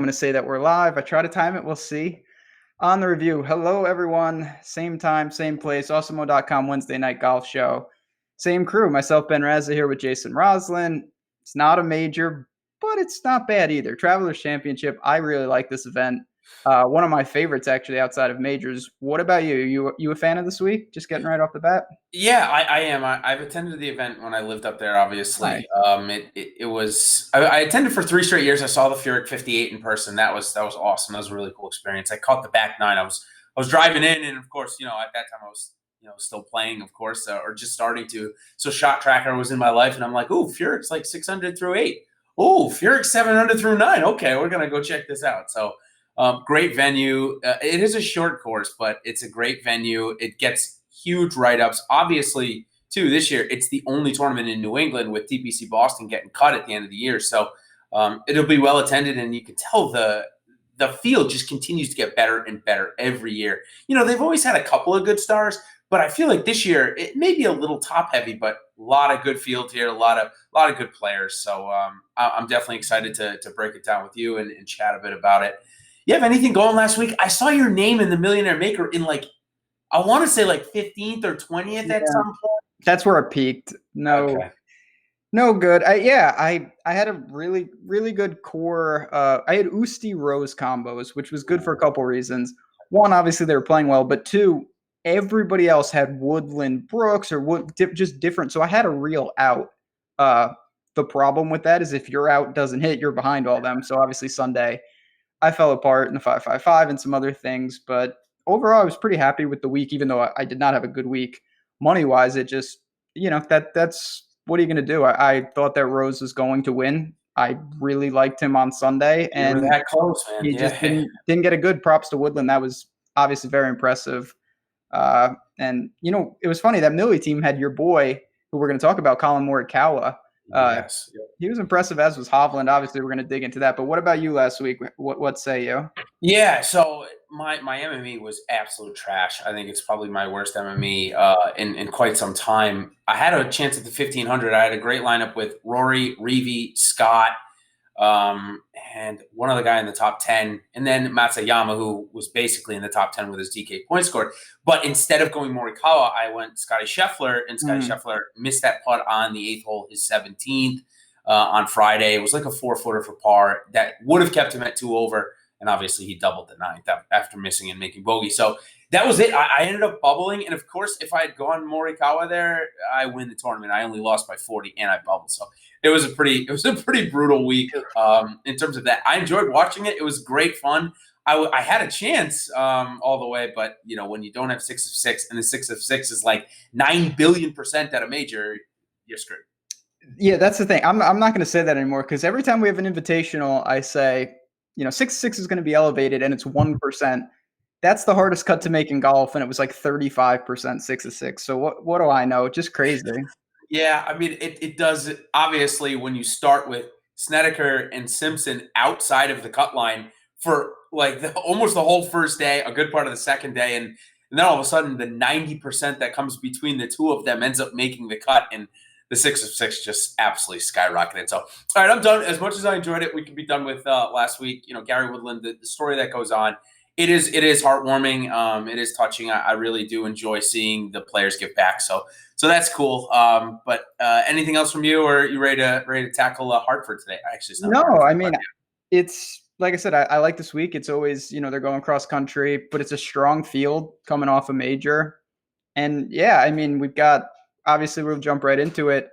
I'm going to say that we're live. I try to time it. We'll see. On the review, hello, everyone. Same time, same place. Awesemo.com Wednesday night golf show. Same crew. Myself, Ben Razza, here with Jason Roslin. It's not a major, but it's not bad either. Travelers Championship. I really like this event. One of my favorites, actually, outside of majors. What about you? You a fan of this week? Just getting right off the bat. Yeah, I am. I've attended the event when I lived up there, Nice. obviously. It was I attended for 3 straight years. I saw the Furyk 58 in person. That was awesome. That was a really cool experience. I caught the back nine. I was driving in, and of course, at that time I was still playing, of course, or just starting to. So Shot Tracker was in my life, and I'm like, oh, Furyk's like 600 through 8. Oh, Furyk's 700 through 9. Okay, we're gonna go check this out. So great venue. It is a short course, but it's a great venue. It gets huge write-ups. Obviously, too, this year, it's the only tournament in New England with TPC Boston getting cut at the end of the year. So it'll be well attended, and you can tell the field just continues to get better and better every year. They've always had a couple of good stars, but I feel like this year it may be a little top-heavy, but a lot of good field here, a lot of good players. So I'm definitely excited to break it down with you and chat a bit about it. You have anything going last week? I saw your name in the Millionaire Maker in I want to say 15th or 20th at Yeah, some point. that's where I peaked. No, Okay. no good. I had a really good core. I had Usti Rose combos, which was good for a couple reasons. One, obviously they were playing well, but two, everybody else had Woodland Brooks or just different. So I had a real out. Uh, the problem with that is if your out doesn't hit, you're behind all them. So obviously Sunday, I fell apart in the 555 and some other things, but overall I was pretty happy with the week, even though I did not have a good week money wise. It just that's what are you going to do? I thought that Rose was going to win. I really liked him on Sunday, You were and that close, man. he just Yeah. didn't get a good props to Woodland. That was obviously very impressive. And it was funny that Millie team had your boy, who we're going to talk about, Colin Morikawa. Uh, Yes. he was impressive, as was Hovland. Obviously, we're going to dig into that. But what about you last week? What say you? Yeah. So my MME was absolute trash. I think it's probably my worst MME in quite some time. I had a chance at the 1500. I had a great lineup with Rory, Reeve, Scott, and one other guy in the top 10, and then Matsuyama, who was basically in the top 10 with his DK point score. But instead of going Morikawa, I went Scotty Scheffler, and Scotty Mm. Scheffler missed that putt on the 8th hole, his 17th, on Friday. It was like a 4-footer for par that would have kept him at 2 over, and obviously he doubled the ninth after missing and making bogey. So that was it. I ended up bubbling, and of course, if I had gone Morikawa there, I win the tournament. I only lost by 40, and I bubbled. So it was a pretty brutal week in terms of that. I enjoyed watching it. It was great fun. I had a chance all the way, but when you don't have 6 of 6, and the 6 of 6 is like 9 billion% at a major, you're screwed. Yeah, that's the thing. I'm not going to say that anymore because every time we have an invitational, I say, 6 is going to be elevated, and it's 1%. That's the hardest cut to make in golf, and it was like 35% 6 of 6. So what do I know? Just crazy. Yeah, I mean, it does. Obviously, when you start with Snedeker and Simpson outside of the cut line for almost the whole first day, a good part of the second day, and then all of a sudden the 90% that comes between the two of them ends up making the cut, and the 6 of 6 just absolutely skyrocketed. So, all right, I'm done. As much as I enjoyed it, we can be done with last week. Gary Woodland, the story that goes on. It is heartwarming. It is touching. I really do enjoy seeing the players give back. So that's cool. But anything else from you, or are you ready to tackle Hartford today? Actually, it's not No, Hartford. I mean, it's like I said, I like this week. It's always, they're going cross country, but it's a strong field coming off a major. And yeah, I mean, obviously, we'll jump right into it.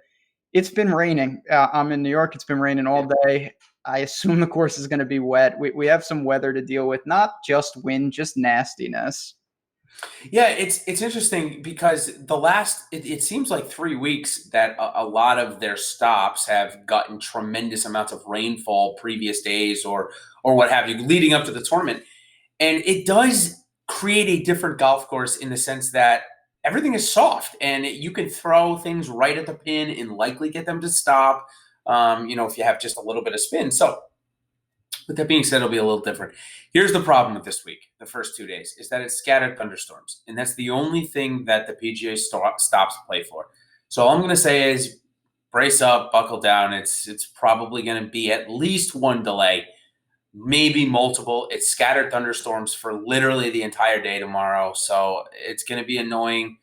It's been raining. I'm in New York. It's been raining all day. I assume the course is going to be wet. We have some weather to deal with, not just wind, just nastiness. Yeah, it's interesting because it seems like 3 weeks that a lot of their stops have gotten tremendous amounts of rainfall previous days or what have you leading up to the tournament, and it does create a different golf course in the sense that everything is soft and you can throw things right at the pin and likely get them to stop. If you have just a little bit of spin. So with that being said, it'll be a little different. Here's the problem with this week, the first 2 days, is that it's scattered thunderstorms. And that's the only thing that the PGA stops play for. So all I'm going to say is brace up, buckle down. It's probably going to be at least one delay. maybe multiple. It's scattered thunderstorms for literally the entire day tomorrow, so it's going to be annoying.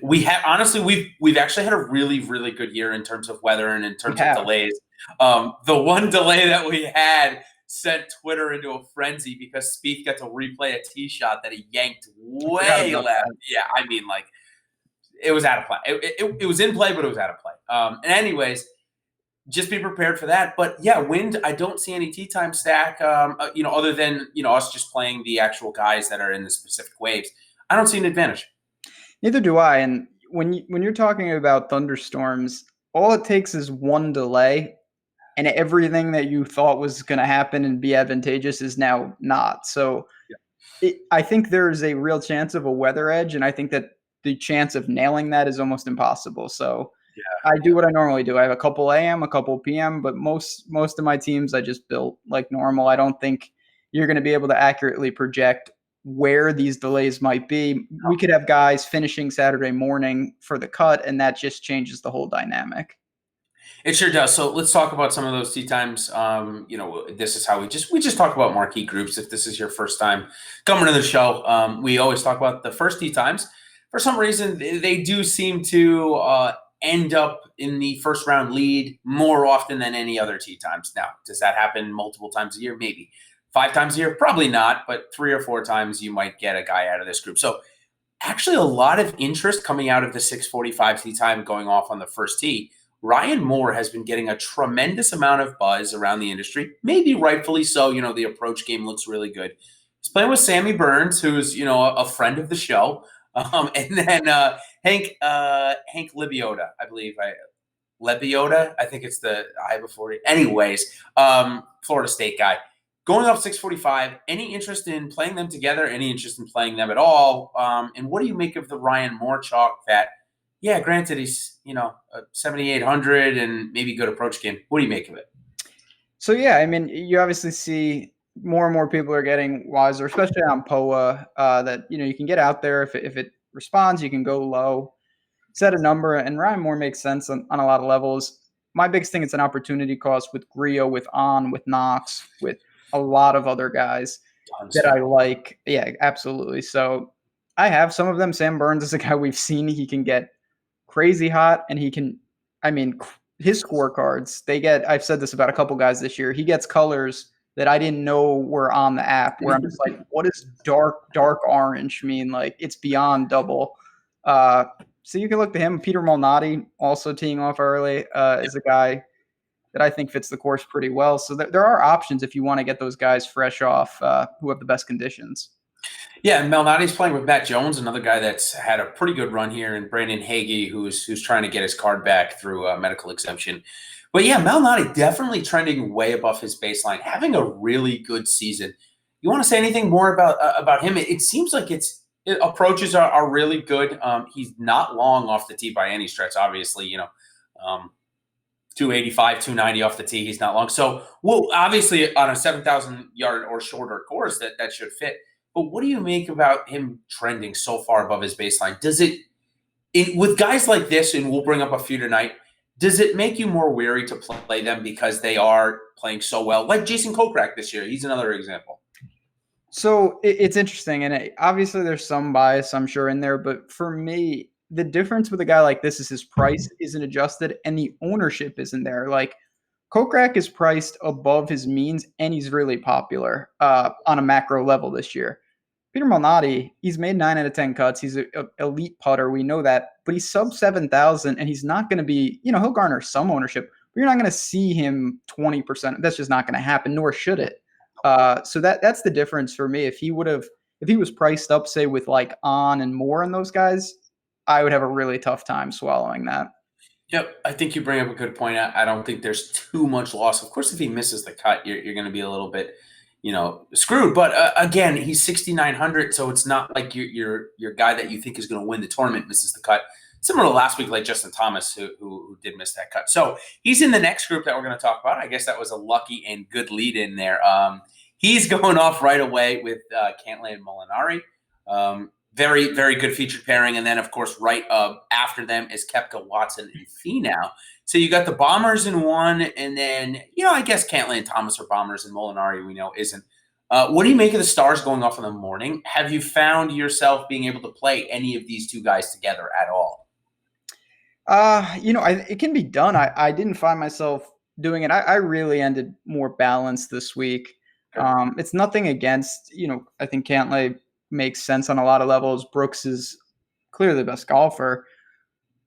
We've actually had a really, really good year in terms of weather and in terms of delays. The one delay that we had sent Twitter into a frenzy because Spieth got to replay a tee shot that he yanked way left. Yeah, I mean, like, it was out of play. It was in play, but it was out of play. And anyways, just be prepared for that. But yeah, wind, I don't see any tee time stack, other than, us just playing the actual guys that are in the specific waves. I don't see an advantage. Neither do I. And when you're talking about thunderstorms, all it takes is one delay, and everything that you thought was going to happen and be advantageous is now not. So I think there's a real chance of a weather edge, and I think that the chance of nailing that is almost impossible. So I do what I normally do. I have a couple AM, a couple PM, but most of my teams I just built like normal. I don't think you're going to be able to accurately project where these delays might be. We could have guys finishing Saturday morning for the cut, and that just changes the whole dynamic. It sure does. So let's talk about some of those tee times. This is how we just talk about marquee groups. If this is your first time coming to the show, we always talk about the first tee times. For some reason, they do seem to end up in the first round lead more often than any other tee times. Now, does that happen multiple times a year? Maybe. 5 times a year? Probably not, but 3 or 4 times you might get a guy out of this group. So actually a lot of interest coming out of the 6:45 tee time going off on the first tee. Ryan Moore has been getting a tremendous amount of buzz around the industry, maybe rightfully so. The approach game looks really good. He's playing with Sammy Burns, who's, a friend of the show. And then Hank Lebioda, I believe. Lebioda, I think it's the I before it. Anyways, Florida State guy. Going off 6:45, any interest in playing them together? Any interest in playing them at all? And what do you make of the Ryan Moore chalk that, yeah, granted, he's, 7,800 and maybe good approach game. What do you make of it? So, yeah, I mean, you obviously see more and more people are getting wiser, especially on POA, that, you can get out there. If it responds, you can go low, set a number, and Ryan Moore makes sense on a lot of levels. My biggest thing, it's an opportunity cost with Griot, with with Knox, with a lot of other guys that I like. Yeah, absolutely. So I have some of them. Sam Burns is a guy we've seen. He can get crazy hot, and his scorecards, I've said this about a couple guys this year, he gets colors that I didn't know were on the app, where I'm just like, what does dark orange mean? Like, it's beyond double. So you can look to him. Peter Malnati, also teeing off early, is a guy that I think fits the course pretty well. So there are options if you want to get those guys fresh off, who have the best conditions. Yeah, and Malnati's playing with Matt Jones, another guy that's had a pretty good run here, and Brandon Hagee, who's trying to get his card back through a medical exemption. But yeah, Malnati definitely trending way above his baseline, having a really good season. You want to say anything more about him? It seems like approaches are really good. He's not long off the tee by any stretch, obviously, 285, 290 off the tee. He's not long. So, well, obviously on a 7,000 yard or shorter course, that should fit. But what do you make about him trending so far above his baseline? With guys like this, and we'll bring up a few tonight, does it make you more wary to play them because they are playing so well? Like Jason Kokrak this year. He's another example. So it's interesting, and obviously there's some bias, I'm sure, in there. But for me, the difference with a guy like this is his price isn't adjusted and the ownership isn't there. Like, Kokrak is priced above his means, and he's really popular on a macro level this year. Peter Malnati, he's made 9 out of 10 cuts. He's an elite putter. We know that. But he's sub 7,000, and he's not going to be, he'll garner some ownership, but you're not going to see him 20%. That's just not going to happen, nor should it. So that's the difference for me. If he was priced up, say, with like On and Moore and those guys, I would have a really tough time swallowing that. Yep, I think you bring up a good point. I don't think there's too much loss. Of course, if he misses the cut, you're going to be a little bit, screwed. But again, he's 6,900, so it's not like your guy that you think is going to win the tournament misses the cut. Similar to last week, like Justin Thomas, who did miss that cut. So he's in the next group that we're going to talk about. I guess that was a lucky and good lead in there. He's going off right away with Cantlay and Molinari. Very, very good featured pairing. And then, of course, right after them is Koepka, Watson, and Finau. So you got the bombers in one, and then, I guess Cantlay and Thomas are bombers, and Molinari we know isn't. What do you make of the stars going off in the morning? Have you found yourself being able to play any of these two guys together at all? It can be done. I didn't find myself doing it. I really ended more balanced this week. It's nothing against, I think Cantlay makes sense on a lot of levels. Brooks is clearly the best golfer.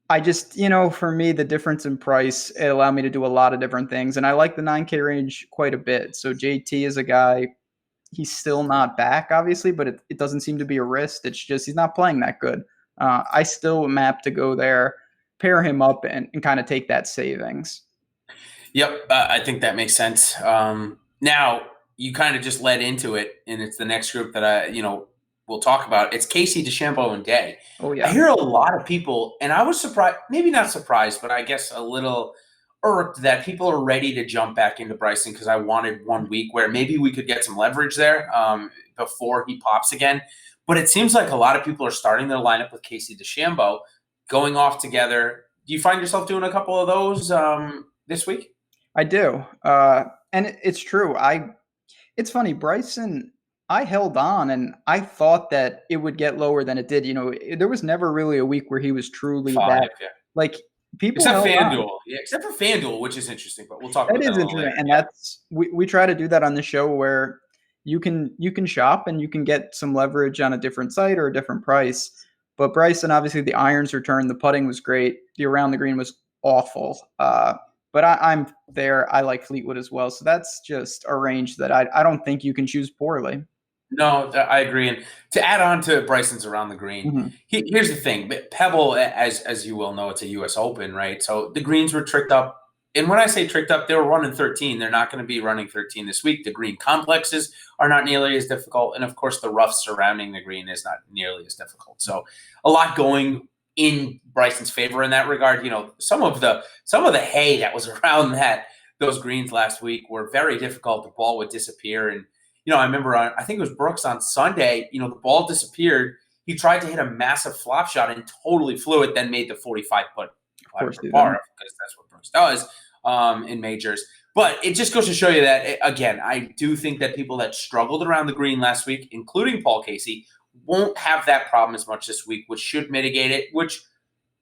I just, for me, the difference in price, it allowed me to do a lot of different things. And I like the 9K range quite a bit. So JT is a guy, he's still not back, obviously, but it doesn't seem to be a wrist. It's just he's not playing that good. I still am apt to go there, pair him up, and kind of take that savings. Yep, I think that makes sense. Now, you kind of just led into it, and it's the next group that we'll talk about. It's Casey, DeChambeau, and Day. Oh, yeah. I hear a lot of people, and I was surprised, maybe not surprised, but I guess a little irked that people are ready to jump back into Bryson because I wanted 1 week where maybe we could get some leverage there before he pops again. But it seems like a lot of people are starting their lineup with Casey DeChambeau going off together. Do you find yourself doing a couple of those this week? I do. And it's true. It's funny, Bryson, I held on and I thought that it would get lower than it did. There was never really a week where he was truly that. Yeah. Like, people except FanDuel. On. Yeah, except for FanDuel, which is interesting, but we'll talk that about that is a little interesting. later. And we try to do that on the show where you can shop and you can get some leverage on a different site or a different price. But Bryson, obviously the irons returned, the putting was great, the around the green was awful. But I'm there. I like Fleetwood as well. So that's just a range that I don't think you can choose poorly. No, I agree. And to add on to Bryson's around the green, here's the thing. Pebble, as you well know, it's a U.S. Open, right? So the greens were tricked up. And when I say tricked up, they were running 13. They're not going to be running 13 this week. The green complexes are not nearly as difficult. And, of course, the rough surrounding the green is not nearly as difficult. So a lot going in Bryson's favor in that regard. Some of the hay that was around those greens last week were very difficult. The ball would disappear. And, I remember I think it was Brooks on Sunday, the ball disappeared. He tried to hit a massive flop shot and totally flew it, then made the 45 putt par because that's what Brooks does in majors. But it just goes to show you that, again, I do think that people that struggled around the green last week, including Paul Casey, won't have that problem as much this week, which should mitigate it, which,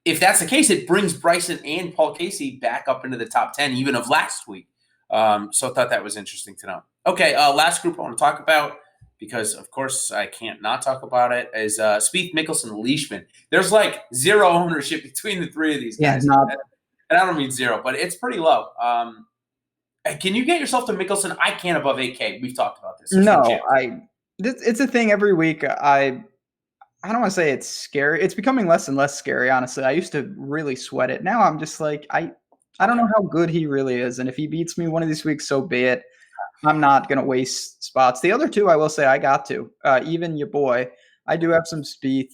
if that's the case, it brings Bryson and Paul Casey back up into the top 10 even of last week. So I thought that was interesting to know. Okay, last group I want to talk about, because, of course, I can't not talk about it, is Spieth, Mickelson, Leishman. There's like zero ownership between the three of these guys. And I don't mean zero, but it's pretty low. Can you get yourself to Mickelson? I can't above 8K. We've talked about this. It's a thing every week. I don't want to say it's scary. It's becoming less and less scary, honestly. I used to really sweat it. Now I'm just like, I don't know how good he really is. And if he beats me one of these weeks, so be it. I'm not going to waste spots. The other two, I will say I got to. Even your boy, I do have some Spieth.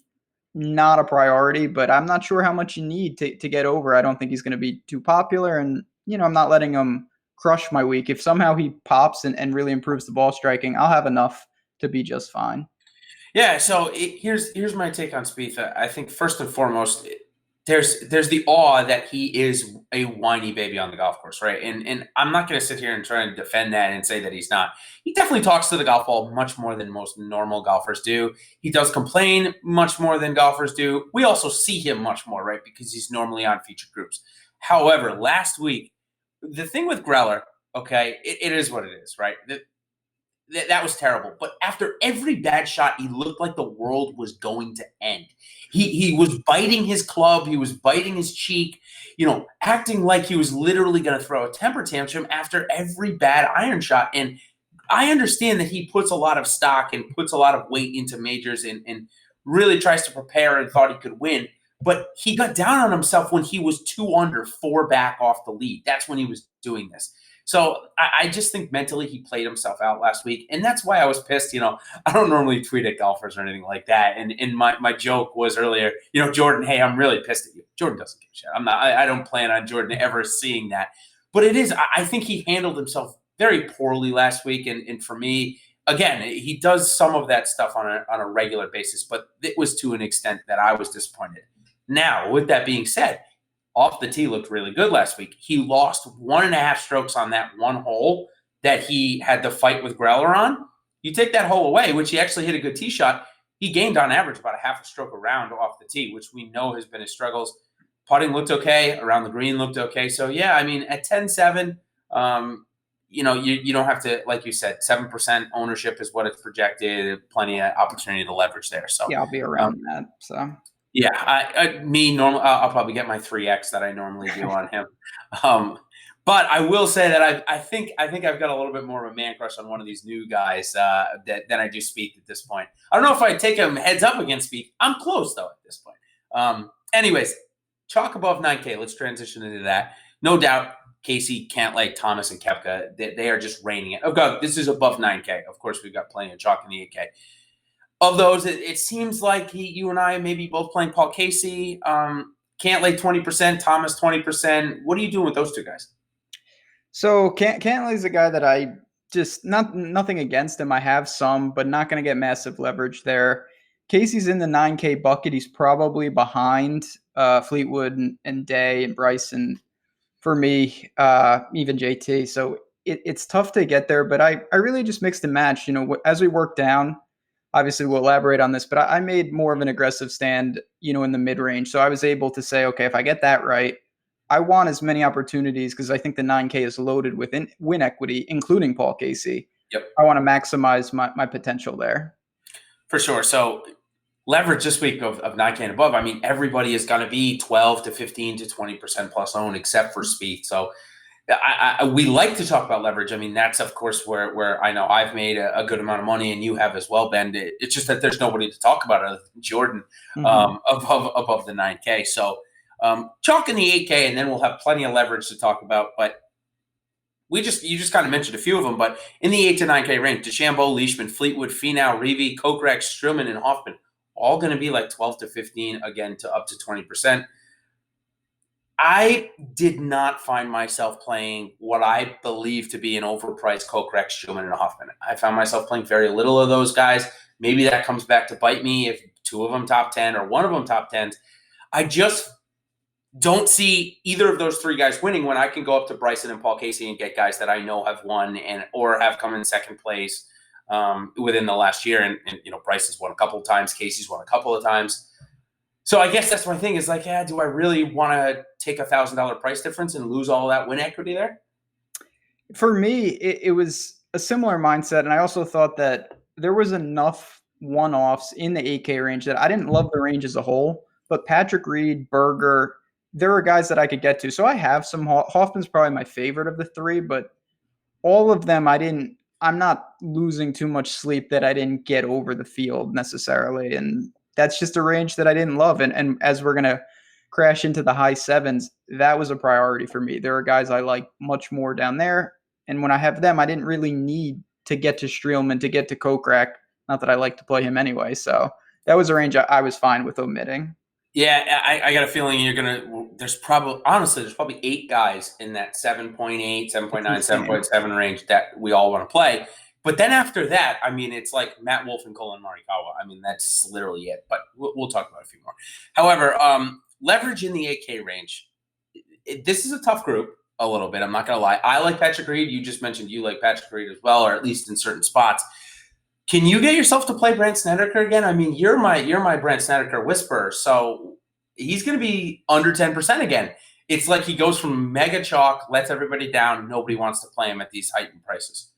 Not a priority, but I'm not sure how much you need to get over. I don't think he's going to be too popular. And, I'm not letting him crush my week. If somehow he pops and really improves the ball striking, I'll have enough to be just fine. Yeah, so here's my take on Spieth. I think first and foremost, there's the awe that he is a whiny baby on the golf course, right? And I'm not going to sit here and try and defend that and say that he's not. He definitely talks to the golf ball much more than most normal golfers do. He does complain much more than golfers do. We also see him much more, right? Because he's normally on featured groups. However, last week, the thing with Greller, okay, it is what it is, right? That was terrible. But after every bad shot, he looked like the world was going to end. He was biting his club. He was biting his cheek, acting like he was literally going to throw a temper tantrum after every bad iron shot. And I understand that he puts a lot of stock and puts a lot of weight into majors and really tries to prepare and thought he could win. But he got down on himself when he was 2 under, 4 back off the lead. That's when he was doing this. So I just think mentally he played himself out last week, and that's why I was pissed. I don't normally tweet at golfers or anything like that, and my joke was earlier, Jordan, hey, I'm really pissed at you. Jordan doesn't give a shit. I don't plan on Jordan ever seeing that, but it is. I think he handled himself very poorly last week, and for me, again, he does some of that stuff on a regular basis, but it was to an extent that I was disappointed. Now, with that being said, off the tee looked really good last week. He lost 1.5 strokes on that one hole that he had the fight with Greller on. You take that hole away, which he actually hit a good tee shot. He gained on average about a half a stroke around off the tee, which we know has been his struggles. Putting looked okay. Around the green looked okay. So, yeah, I mean, at 10-7, you don't have to, like you said, 7% ownership is what it's projected. Plenty of opportunity to leverage there. So, Yeah, I'll be around that. So. Yeah, I'll probably get my 3x that I normally do on him. But I will say that I think I've got a little bit more of a man crush on one of these new guys than I do Spieth at this point. I don't know if I take him heads up against Spieth. I'm close though at this point. Anyways, chalk above 9K. Let's transition into that. No doubt, Casey, Cantlay, Thomas, and Koepka, they are just raining it. Oh God, this is above 9K. Of course, we've got plenty of chalk in the 8K. Of those, it seems like you and I maybe both playing Paul Casey. Cantlay 20%, Thomas 20%. What are you doing with those two guys? So Cantlay's a guy that I just nothing against him. I have some, but not going to get massive leverage there. Casey's in the 9K bucket. He's probably behind Fleetwood and Day and Bryson for me, even JT. So it's tough to get there, but I really just mixed and matched. As we work down, obviously we'll elaborate on this, but I made more of an aggressive stand, in the mid-range. So I was able to say, okay, if I get that right, I want as many opportunities because I think the 9K is loaded with win equity, including Paul Casey. Yep. I want to maximize my potential there. For sure. So leverage this week of 9K and above, I mean, everybody is going to be 12 to 15 to 20% plus owned except for Spieth. So we like to talk about leverage. I mean, that's, of course, where I know I've made a good amount of money and you have as well, Ben. It's just that there's nobody to talk about other than Jordan above the 9K. So chalk in the 8K, and then we'll have plenty of leverage to talk about. But you just kind of mentioned a few of them. But in the 8 to 9K range, DeChambeau, Leishman, Fleetwood, Finau, Reeve, Kokrak, Strillman, and Hoffman, all going to be like 12 to 15, again, to up to 20%. I did not find myself playing what I believe to be an overpriced Kokrak, Strillman, and Hoffman. I found myself playing very little of those guys. Maybe that comes back to bite me if two of them top 10 or one of them top 10s. I just don't see either of those three guys winning when I can go up to Bryson and Paul Casey and get guys that I know have won or have come in second place within the last year. And Bryson's won a couple of times. Casey's won a couple of times. So I guess that's my thing is like, do I really want to take $1,000 price difference and lose all that win equity there? For me, it was a similar mindset. And I also thought that there was enough one-offs in the 8K range that I didn't love the range as a whole, but Patrick Reed, Berger, there are guys that I could get to. So I have some. Hoffman's probably my favorite of the three, but all of them I'm not losing too much sleep that I didn't get over the field necessarily. And that's just a range that I didn't love. And as we're going to crash into the high sevens, that was a priority for me. There are guys I like much more down there. And when I have them, I didn't really need to get to Streelman, to get to Kokrak. Not that I like to play him anyway. So that was a range I was fine with omitting. Yeah, I got a feeling there's probably 8 guys in that 7.8, 7.9, 7.7 range that we all want to play. But then after that, I mean, it's like Matt Wolff and Colin Morikawa. I mean, that's literally it. But we'll talk about a few more. However, leverage in the 8K range. This is a tough group a little bit. I'm not going to lie. I like Patrick Reed. You just mentioned you like Patrick Reed as well, or at least in certain spots. Can you get yourself to play Brandt Snedeker again? I mean, you're my Brandt Snedeker whisperer, so he's going to be under 10% again. It's like he goes from mega chalk, lets everybody down. Nobody wants to play him at these heightened prices.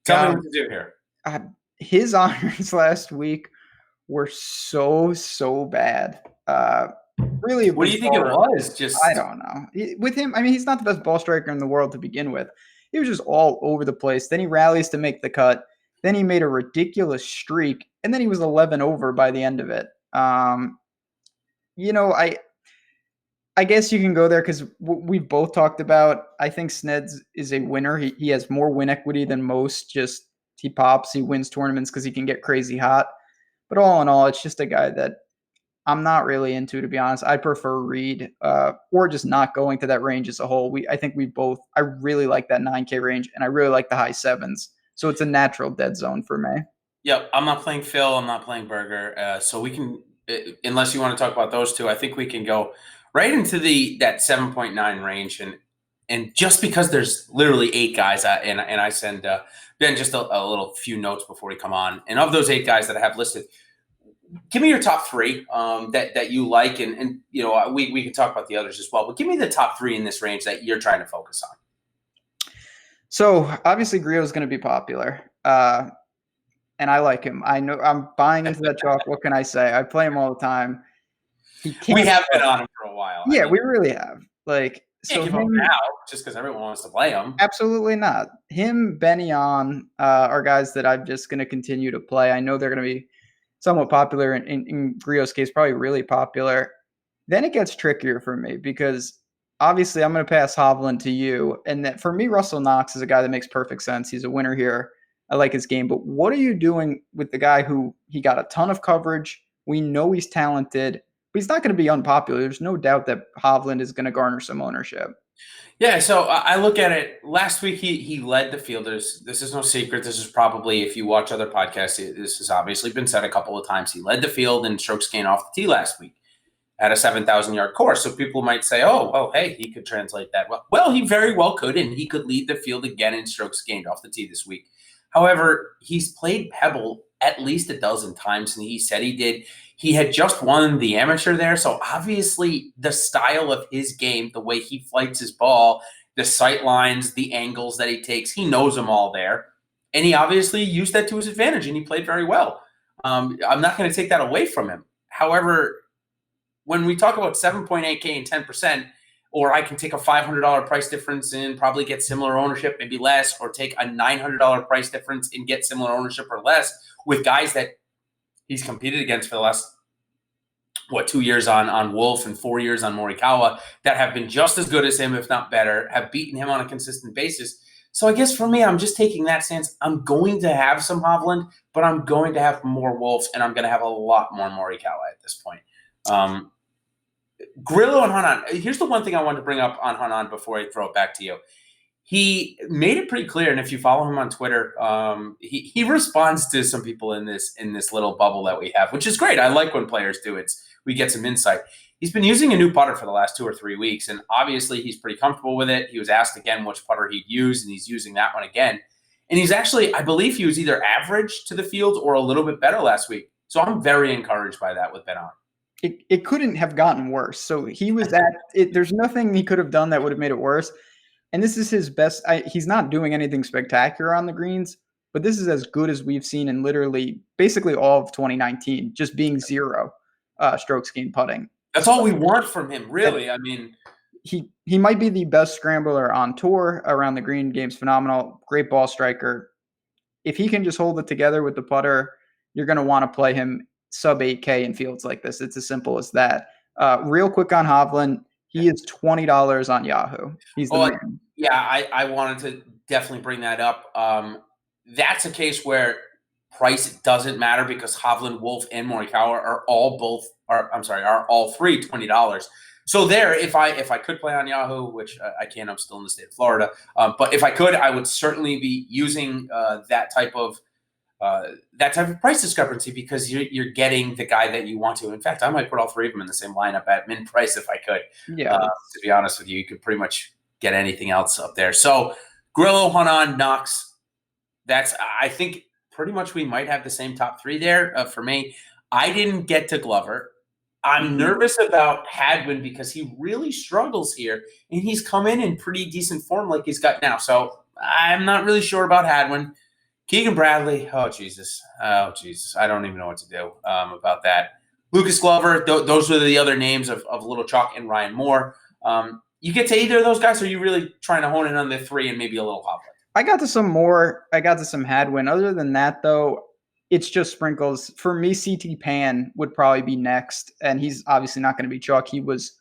Tell me what to do here. His irons last week were so bad. Really, what do you think it was? I don't know. With him, I mean, he's not the best ball striker in the world to begin with. He was just all over the place. Then he rallies to make the cut. Then he made a ridiculous streak, and then he was 11 over by the end of it. I guess you can go there because we both talked about, I think Sneds is a winner. He has more win equity than most. Just he pops, he wins tournaments because he can get crazy hot. But all in all, it's just a guy that I'm not really into, to be honest. I prefer Reed or just not going to that range as a whole. I really like that 9K range, and I really like the high sevens. So it's a natural dead zone for me. Yep, I'm not playing Phil. I'm not playing Berger. So we can, unless you want to talk about those two, I think we can go right into that 7.9 range, and just because there's literally 8 guys, and I send Ben just a little few notes before we come on, and of those 8 guys that I have listed, give me your top 3 that you like, and we can talk about the others as well, but give me the top 3 in this range that you're trying to focus on. So obviously Griot's going to be popular, and I like him. I know I'm buying into that chalk. What can I say? I play him all the time. We have been on him for a while. Yeah, we really have. Like, can't give him now just because everyone wants to play him. Absolutely not. Him, Benyon are guys that I'm just going to continue to play. I know they're going to be somewhat popular, in Griot's case, probably really popular. Then it gets trickier for me because obviously I'm going to pass Hovland to you. And that for me, Russell Knox is a guy that makes perfect sense. He's a winner here. I like his game. But what are you doing with the guy who he got a ton of coverage? We know he's talented, but he's not going to be unpopular. There's no doubt that Hovland is going to garner some ownership. Yeah, so I look at it. Last week, he led the field. This is no secret. This is probably, if you watch other podcasts, this has obviously been said a couple of times. He led the field in strokes gained off the tee last week at a 7,000-yard course. So people might say, oh, well, hey, he could translate that. Well, he very well could, and he could lead the field again in strokes gained off the tee this week. However, he's played Pebble at least a dozen times, and he said he did. He had just won the amateur there, so obviously the style of his game, the way he flights his ball, the sight lines, the angles that he takes, he knows them all there. And he obviously used that to his advantage, and he played very well. I'm not going to take that away from him. However, when we talk about 7.8K and 10%, or I can take a $500 price difference and probably get similar ownership, maybe less, or take a $900 price difference and get similar ownership or less with guys that he's competed against for the last, 2 years on Wolf and 4 years on Morikawa that have been just as good as him, if not better, have beaten him on a consistent basis. So I guess for me, I'm just taking that stance. I'm going to have some Hovland, but I'm going to have more Wolf, and I'm going to have a lot more Morikawa at this point. Grillo and Hanan. Here's the one thing I wanted to bring up on Hanan before I throw it back to you. He made it pretty clear, and if you follow him on Twitter, he responds to some people in this little bubble that we have, which is great. I like when players do it. We get some insight. He's been using a new putter for the last 2 or 3 weeks, and obviously he's pretty comfortable with it. He was asked again which putter he'd use, and he's using that one again. And he's actually, I believe he was either average to the field or a little bit better last week. So I'm very encouraged by that with Ben on. It couldn't have gotten worse. So he was at it. There's nothing he could have done that would have made it worse. And this is his best. He's not doing anything spectacular on the greens, but this is as good as we've seen in literally basically all of 2019, just being 0 strokes gained putting. That's all we want from him, really. I mean, he might be the best scrambler on tour around the green. Game's phenomenal. Great ball striker. If he can just hold it together with the putter, you're going to want to play him sub 8K in fields like this. It's as simple as that. Real quick on Hovland, he is $20 on Yahoo. He's the man. Yeah, I wanted to definitely bring that up. That's a case where price doesn't matter because Hovland, Wolf, and Morikawa are all three $20. So there, if I could play on Yahoo, which I can't, I'm still in the state of Florida. But if I could, I would certainly be using that type of price discrepancy because you're getting the guy that you want to. In fact, I might put all 3 of them in the same lineup at min price if I could. Yeah. To be honest with you, you could pretty much get anything else up there. So Grillo, Hanan, Knox. I think pretty much we might have the same top 3 there for me. I didn't get to Glover. I'm nervous about Hadwin because he really struggles here, and he's come in pretty decent form like he's got now. So I'm not really sure about Hadwin. Keegan Bradley, oh, Jesus. I don't even know what to do about that. Lucas Glover, those are the other names of Little Chalk and Ryan Moore. You get to either of those guys, or are you really trying to hone in on the 3 and maybe a little Hovland? I got to some more. I got to some Hadwin. Other than that, though, it's just sprinkles. For me, CT Pan would probably be next, and he's obviously not going to be chalk. He was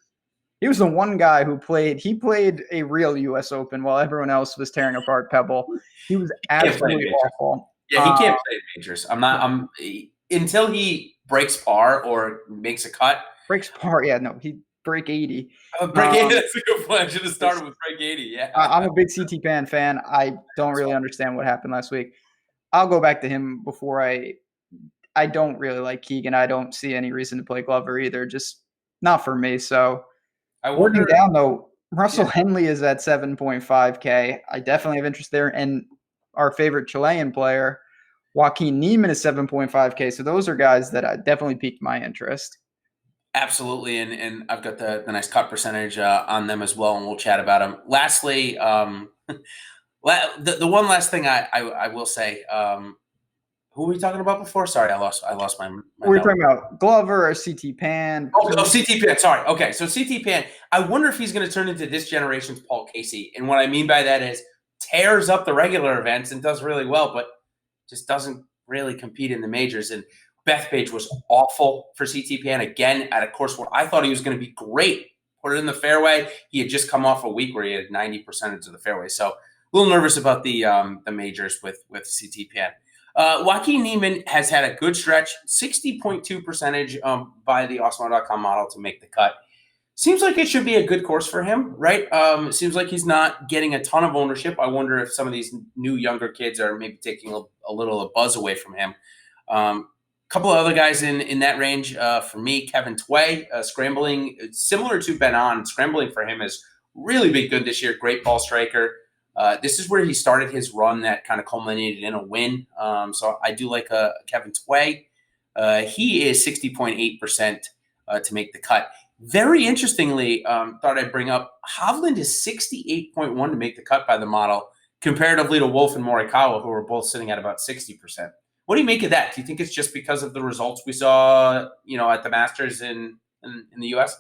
the one guy who played a real U.S. Open while everyone else was tearing apart Pebble. He was absolutely awful. Yeah, he can't play majors. Until he breaks par or makes a cut. Breaks par, yeah, no, he break 80. Break 80, that's a good point. I should have started with break 80, yeah. I'm a big CT Pan fan. I don't really understand what happened last week. I'll go back to him before I don't really like Keegan. I don't see any reason to play Glover either, just not for me. So I Wording wonder. down though, Russell Yeah, Henley is at 7.5K. I definitely have interest there. And our favorite Chilean player, Joaquin Neiman, is 7.5K. So those are guys that definitely piqued my interest. absolutely. And I've got the nice cut percentage on them as well, and we'll chat about them. Lastly, the one last thing I will say. Who were we talking about before? Sorry, I lost my We're note. talking about Glover or CT Pan. Oh, CT Pan. Sorry. Okay, so CT Pan. I wonder if he's going to turn into this generation's Paul Casey. And what I mean by that is tears up the regular events and does really well, but just doesn't really compete in the majors. And Bethpage was awful for CT Pan again at a course where I thought he was going to be great. Put it in the fairway. He had just come off a week where he had 90% of the fairway. So a little nervous about the majors with CT Pan. Joaquin Neiman has had a good stretch, 60.2 percentage by the Osmo.com model to make the cut. Seems like it should be a good course for him, right? It seems like he's not getting a ton of ownership. I wonder if some of these new younger kids are maybe taking a little buzz away from him. Couple of other guys in that range for me, Kevin Tway, scrambling, similar to Ben On. Scrambling for him has really been good this year. Great ball striker. This is where he started his run that kind of culminated in a win. So I do like Kevin Tway. He is 60.8% to make the cut. Very interestingly, thought I'd bring up, Hovland is 68.1 to make the cut by the model, comparatively to Wolf and Morikawa, who are both sitting at about 60%. What do you make of that? Do you think it's just because of the results we saw, at the Masters in the U.S.?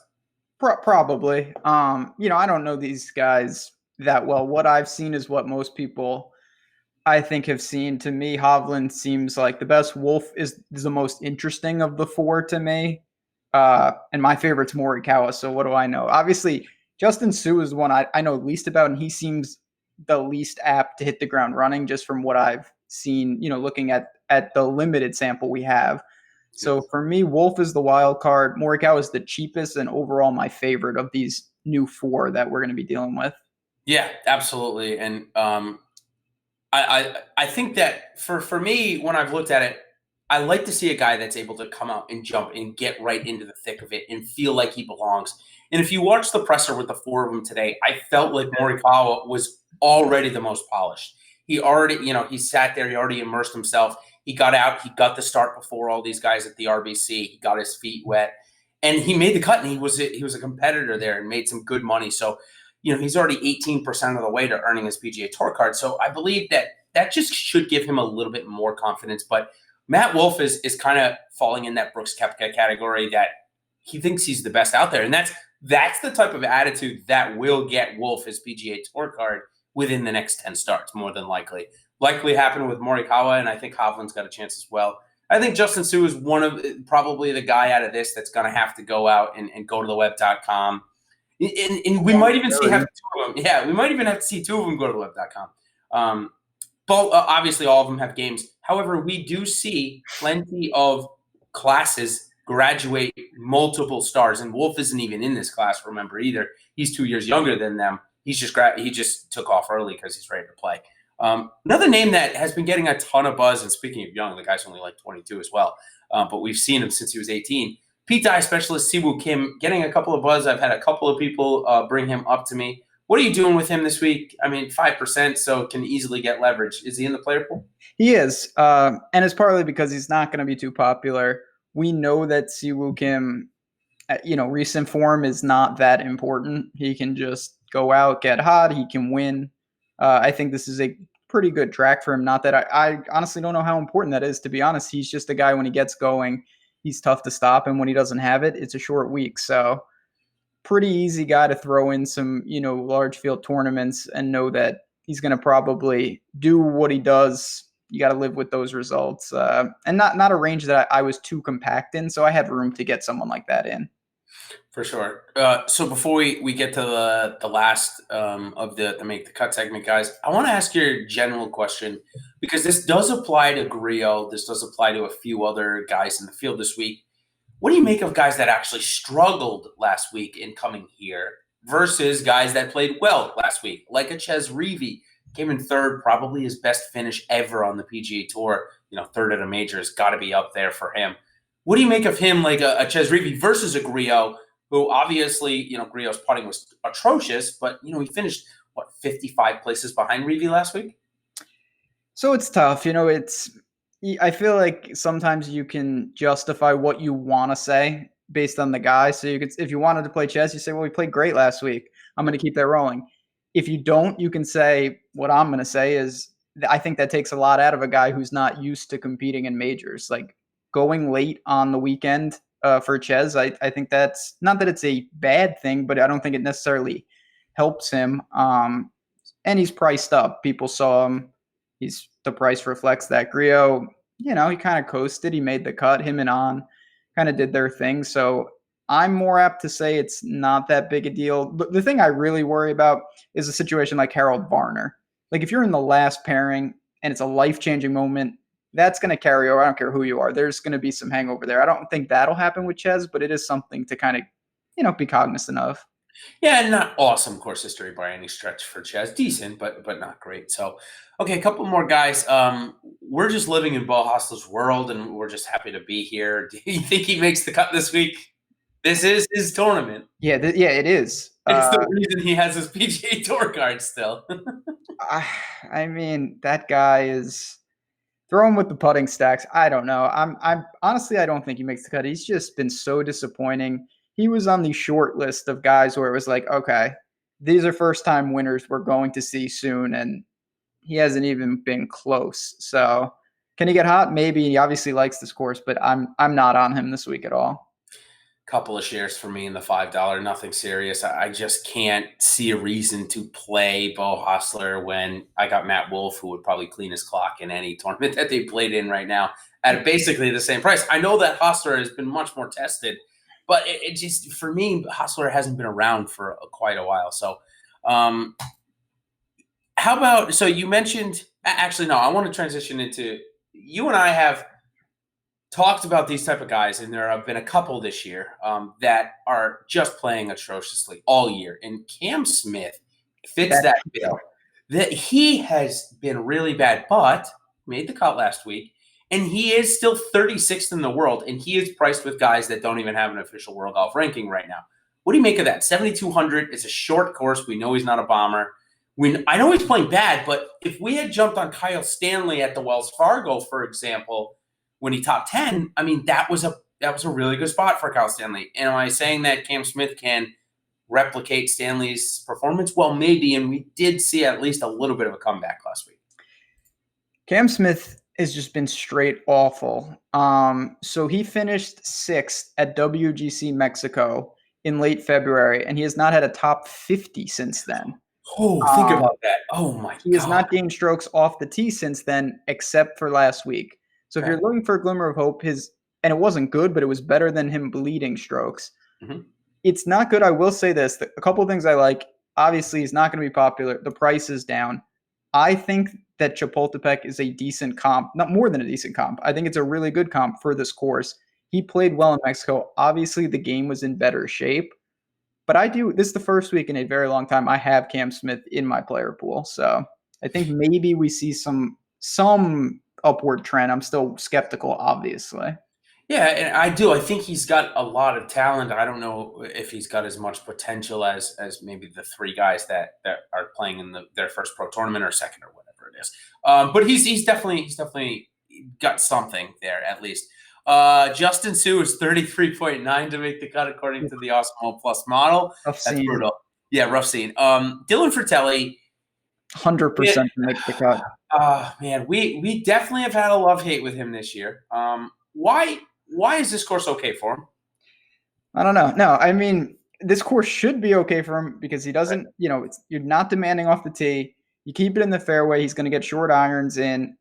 Probably. I don't know these guys that well. What I've seen is what most people I think have seen. To me, Hovland seems like the best. Wolf is the most interesting of the four to me. And my favorite's Morikawa. So what do I know? Obviously, Justin Suh is the one I know least about, and he seems the least apt to hit the ground running just from what I've seen, looking at the limited sample we have. So for me, Wolf is the wild card. Morikawa is the cheapest and overall my favorite of these new four that we're going to be dealing with. Yeah, absolutely. And I think that for me, when I've looked at it, I like to see a guy that's able to come out and jump and get right into the thick of it and feel like he belongs. And if you watch the presser with the four of them today, I felt like Morikawa was already the most polished. He already, he sat there, he already immersed himself. He got out, he got the start before all these guys at the RBC. He got his feet wet, and he made the cut. And he was a competitor there and made some good money. So, he's already 18% of the way to earning his PGA Tour card. So I believe that just should give him a little bit more confidence. But Matt Wolff is kind of falling in that Brooks Koepka category that he thinks he's the best out there, and that's the type of attitude that will get Wolff his PGA Tour card within the next 10 starts, more than likely. Likely happen with Morikawa, and I think Hovland's got a chance as well. I think Justin Suh is one of probably the guy out of this that's going to have to go out and go to the web.com. And we might even have two of them. Yeah, we might even have to see two of them go to the web.com. But obviously, all of them have games. However, we do see plenty of classes graduate multiple stars, and Wolff isn't even in this class. Remember, either he's 2 years younger than them. He just took off early because he's ready to play. Another name that has been getting a ton of buzz, and speaking of young, the guy's only like 22 as well, but we've seen him since he was 18. Pete Dye specialist Siwoo Kim getting a couple of buzz. I've had a couple of people bring him up to me. What are you doing with him this week? I mean, 5%, so can easily get leverage. Is he in the player pool? He is, and it's partly because he's not going to be too popular. We know that Siwoo Kim, recent form is not that important. He can just go out, get hot. He can win. I think this is a pretty good track for him. Not that I honestly don't know how important that is, to be honest. He's just a guy, when he gets going, he's tough to stop. And when he doesn't have it, it's a short week. So pretty easy guy to throw in some, large field tournaments and know that he's going to probably do what he does. You got to live with those results, and not a range that I was too compact in. So I had room to get someone like that in. For sure. So before we get to the last of the Make the Cut segment, guys, I want to ask you a general question, because this does apply to Grillo. This does apply to a few other guys in the field this week. What do you make of guys that actually struggled last week in coming here versus guys that played well last week, like a Ches Reavie? Came in third, probably his best finish ever on the PGA Tour. Third at a major has got to be up there for him. What do you make of him, like a Ches Reavie versus a Grillo, who obviously, Griot's putting was atrocious, but, he finished, 55 places behind Reeve last week? So it's tough. I feel like sometimes you can justify what you want to say based on the guy. So if you wanted to play chess, you say, well, we played great last week. I'm going to keep that rolling. If you don't, you can say what I'm going to say is I think that takes a lot out of a guy who's not used to competing in majors. Like going late on the weekend for Ches, I think that's not that it's a bad thing, but I don't think it necessarily helps him. And he's priced up. People saw him. The price reflects that. Griot, he kind of coasted. He made the cut. Him and On kind of did their thing. So I'm more apt to say it's not that big a deal. But the thing I really worry about is a situation like Harold Varner. Like if you're in the last pairing and it's a life-changing moment, that's going to carry over. I don't care who you are. There's going to be some hangover there. I don't think that'll happen with Ches, but it is something to kind of, be cognizant of. Yeah, not awesome course history by any stretch for Ches. Decent, but not great. So, okay, a couple more guys. We're just living in Bo Hostler's world, and we're just happy to be here. Do you think he makes the cut this week? This is his tournament. Yeah, it is. It's the reason he has his PGA Tour card still. I mean, that guy is throwing with the putting stacks. I don't know. I'm honestly, I don't think he makes the cut. He's just been so disappointing. He was on the short list of guys where it was like, okay, these are first-time winners we're going to see soon, and he hasn't even been close. So, can he get hot? Maybe. He obviously likes this course, but I'm not on him this week at all. Couple of shares for me in the $5, nothing serious. I just can't see a reason to play Bo Hostler when I got Matt Wolff, who would probably clean his clock in any tournament that they played in right now at basically the same price. I know that Hostler has been much more tested, but it just, for me, Hostler hasn't been around for quite a while. So how about, so you mentioned, actually, no, I want to transition into, you and I have talked about these type of guys, and there have been a couple this year that are just playing atrociously all year. And Cam Smith fits that bill. That he has been really bad, but made the cut last week, and he is still 36th in the world, and he is priced with guys that don't even have an official world golf ranking right now. What do you make of that? 7,200 is a short course. We know he's not a bomber. I know he's playing bad, but if we had jumped on Kyle Stanley at the Wells Fargo, for example, when he top 10, I mean, that was a really good spot for Kyle Stanley. And am I saying that Cam Smith can replicate Stanley's performance? Well, maybe, and we did see at least a little bit of a comeback last week. Cam Smith has just been straight awful. So he finished 6th at WGC Mexico in late February, and he has not had a top 50 since then. Oh, think about that. Oh, my God. He has not gained strokes off the tee since then, except for last week. So if you're looking for a glimmer of hope, and it wasn't good, but it was better than him bleeding strokes. Mm-hmm. It's not good. I will say this. A couple of things I like. Obviously, he's not going to be popular. The price is down. I think that Chapultepec is a decent comp, not more than a decent comp. I think it's a really good comp for this course. He played well in Mexico. Obviously, the game was in better shape. But this is the first week in a very long time I have Cam Smith in my player pool. So I think maybe we see some upward trend. I'm still skeptical, obviously. Yeah, and I do. I think he's got a lot of talent. I don't know if he's got as much potential as maybe the three guys that are playing in their first pro tournament or second or whatever it is. But he's definitely got something there at least. Justin Sue is 33.9 to make the cut according to the Awesome Plus model. That's brutal. Yeah, rough scene. Dylan Fratelli, 100% to make the cut. Man, we definitely have had a love-hate with him this year. Why is this course okay for him? I don't know. No, I mean, this course should be okay for him because he doesn't, you're not demanding off the tee. You keep it in the fairway. He's going to get short irons in.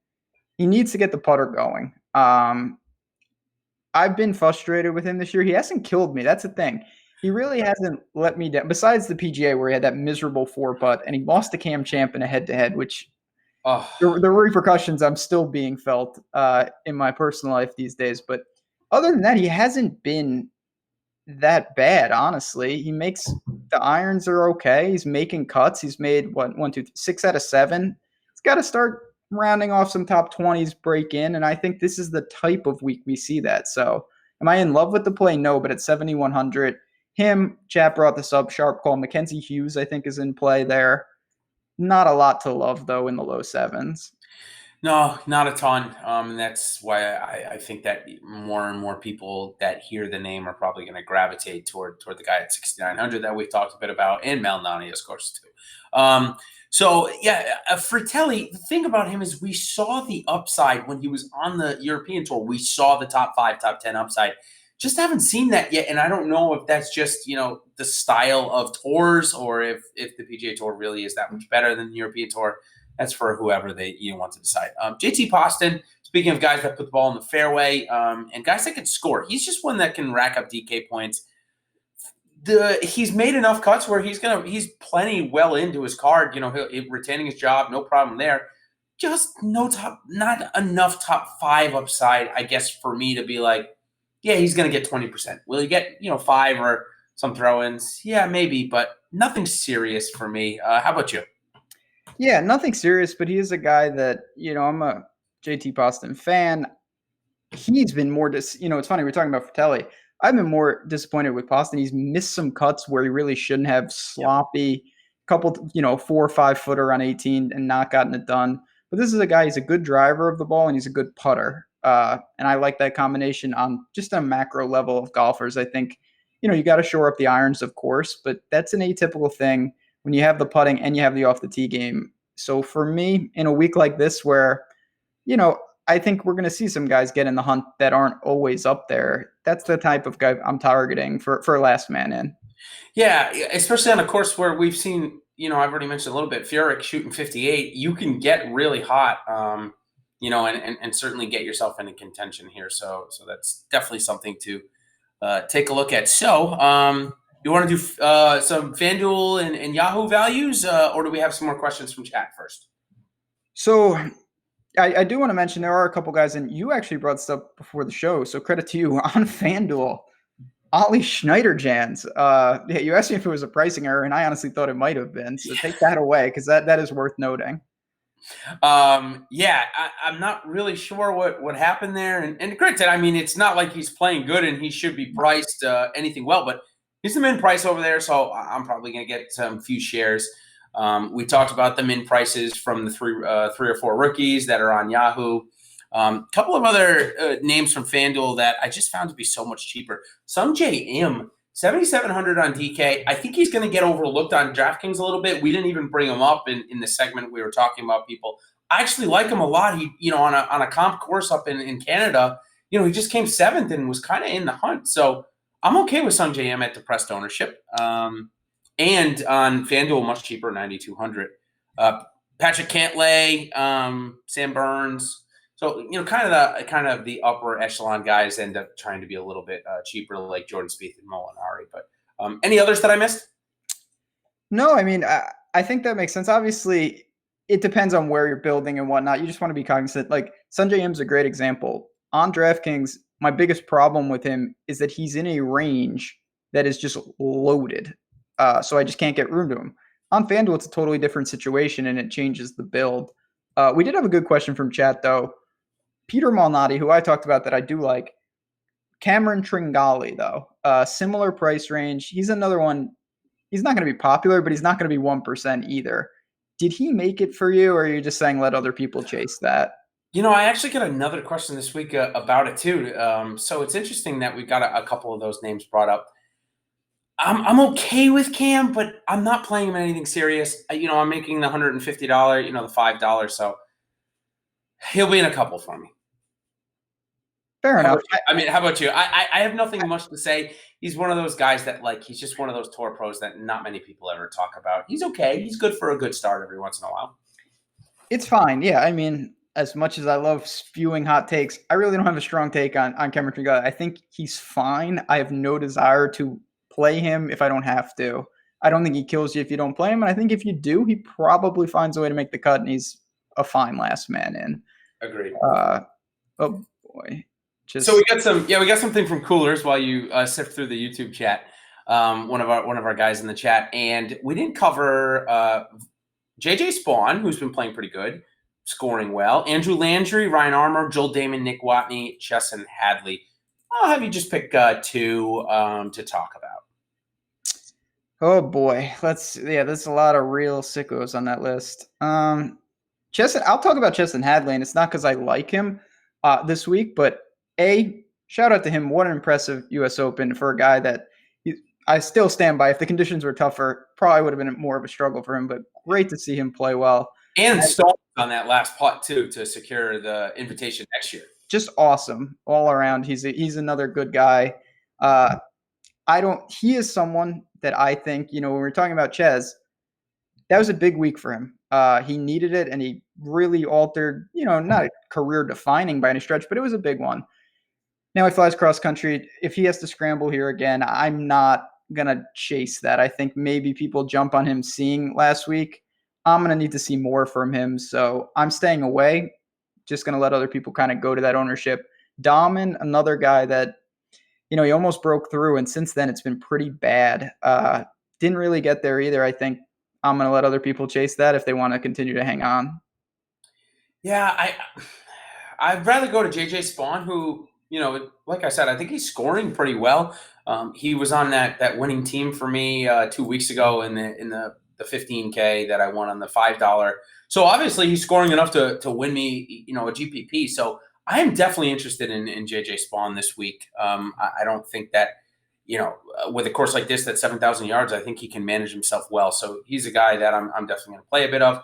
He needs to get the putter going. I've been frustrated with him this year. He hasn't killed me. That's the thing. He really hasn't let me down. Besides the PGA where he had that miserable 4-putt and he lost to Cam Champ in a head-to-head, which the repercussions I'm still being felt in my personal life these days. But other than that, he hasn't been that bad, honestly. He makes the irons are okay. He's making cuts. He's made 6 out of 7. He's got to start rounding off some top 20s, break in, and I think this is the type of week we see that. So am I in love with the play? No, but at 7,100, him, chat brought this up, sharp call. Mackenzie Hughes, I think, is in play there. Not a lot to love, though, in the low sevens. No, not a ton. And that's why I think that more and more people that hear the name are probably going to gravitate toward the guy at 6,900 that we've talked a bit about, and Malnati, of course, too. So, yeah, Fratelli, the thing about him is we saw the upside when he was on the European Tour. We saw the top 5, top 10 upside. Just haven't seen that yet, and I don't know if that's just, the style of tours, or if the PGA Tour really is that much better than the European Tour. That's for whoever they want to decide. JT Poston, speaking of guys that put the ball in the fairway, and guys that can score, he's just one that can rack up DK points. He's made enough cuts where he's plenty well into his card. He'll retaining his job, no problem there. Just not enough top 5 upside, I guess, for me to be like, yeah, he's going to get 20%. Will he get 5 or some throw-ins? Yeah, maybe, but nothing serious for me. How about you? Yeah, nothing serious, but he is a guy that, I'm a JT Poston fan. He's been more it's funny, we're talking about Fratelli. I've been more disappointed with Poston. He's missed some cuts where he really shouldn't have, sloppy, couple, 4 or 5 footer on 18 and not gotten it done. But this is a guy, he's a good driver of the ball and he's a good putter. And I like that combination on just a macro level of golfers. I think, you got to shore up the irons, of course, but that's an atypical thing when you have the putting and you have the off the tee game. So for me, in a week like this where, I think we're going to see some guys get in the hunt that aren't always up there. That's the type of guy I'm targeting for last man in. Yeah, especially on a course where we've seen, I've already mentioned a little bit, Furyk shooting 58. You can get really hot, and certainly get yourself into contention here. So that's definitely something to take a look at. So you want to do some FanDuel and Yahoo values, or do we have some more questions from chat first? So I do want to mention there are a couple guys, and you actually brought stuff before the show, so credit to you. On FanDuel, Ollie Schneiderjans. Yeah, you asked me if it was a pricing error, and I honestly thought it might have been. So take that away, because that is worth noting. Yeah, I'm not really sure what happened there. And granted, I mean, it's not like he's playing good and he should be priced anything well, but he's the min price over there, so I'm probably going to get some few shares. We talked about the min prices from the three or four rookies that are on Yahoo. A couple of other names from FanDuel that I just found to be so much cheaper. Sungjae Im, 7,700 on DK. I think he's going to get overlooked on DraftKings a little bit. We didn't even bring him up in the segment we were talking about people. I actually like him a lot. He, on a comp course up in Canada, he just came 7th and was kind of in the hunt. So I'm okay with Sungjae Im at depressed ownership. And on FanDuel, much cheaper, 9,200. Patrick Cantlay, Sam Burns. So, kind of the upper echelon guys end up trying to be a little bit cheaper, like Jordan Spieth and Molinari. But any others that I missed? No, I mean, I think that makes sense. Obviously, it depends on where you're building and whatnot. You just want to be cognizant. Like, Sungjae Im's a great example. On DraftKings, my biggest problem with him is that he's in a range that is just loaded. So I just can't get room to him. On FanDuel, it's a totally different situation, and it changes the build. We did have a good question from chat, though. Peter Malnati, who I talked about that I do like. Cameron Tringali, though. Similar price range. He's another one. He's not going to be popular, but he's not going to be 1% either. Did he make it for you, or are you just saying let other people chase that? I actually got another question this week about it, too. So it's interesting that we got a couple of those names brought up. I'm okay with Cam, but I'm not playing him in anything serious. I'm making the $150, the $5, so he'll be in a couple for me. Fair enough. How about you? I have nothing much to say. He's one of those guys that, he's just one of those tour pros that not many people ever talk about. He's okay. He's good for a good start every once in a while. It's fine. Yeah, I mean, as much as I love spewing hot takes, I really don't have a strong take on Cameron Tringali. I think he's fine. I have no desire to play him if I don't have to. I don't think he kills you if you don't play him. And I think if you do, he probably finds a way to make the cut, and he's a fine last man in. Agreed. Oh, boy. So we got something from Coolers while you sift through the YouTube chat. One of our guys in the chat, and we didn't cover JJ Spawn, who's been playing pretty good, scoring well. Andrew Landry, Ryan Armour, Joel Damon, Nick Watney, Chesson Hadley. I'll have you just pick two to talk about. Oh boy, there's a lot of real sickos on that list. Chesson, I'll talk about Chesson Hadley, and it's not because I like him this week, but shout out to him. What an impressive U.S. Open for a guy that I still stand by. If the conditions were tougher, probably would have been more of a struggle for him, but great to see him play well. And Stone on that last putt too to secure the invitation next year. Just awesome all around. He's another good guy. He is someone that I think, when we're talking about Ches, that was a big week for him. He needed it, and he really altered, not career defining by any stretch, but it was a big one. Now he flies cross country. If he has to scramble here again, I'm not going to chase that. I think maybe people jump on him seeing last week. I'm going to need to see more from him. So I'm staying away. Just going to let other people kind of go to that ownership. Dahman, another guy that, he almost broke through, and since then it's been pretty bad. Didn't really get there either. I think I'm going to let other people chase that if they want to continue to hang on. Yeah, I'd rather go to JJ Spawn, who, like I said, I think he's scoring pretty well. He was on that winning team for me 2 weeks ago in the 15K that I won on the $5. So obviously he's scoring enough to win me, a GPP. So I am definitely interested in JJ Spawn this week. I don't think that, with a course like this, that's 7,000 yards, I think he can manage himself well. So he's a guy that I'm definitely going to play a bit of.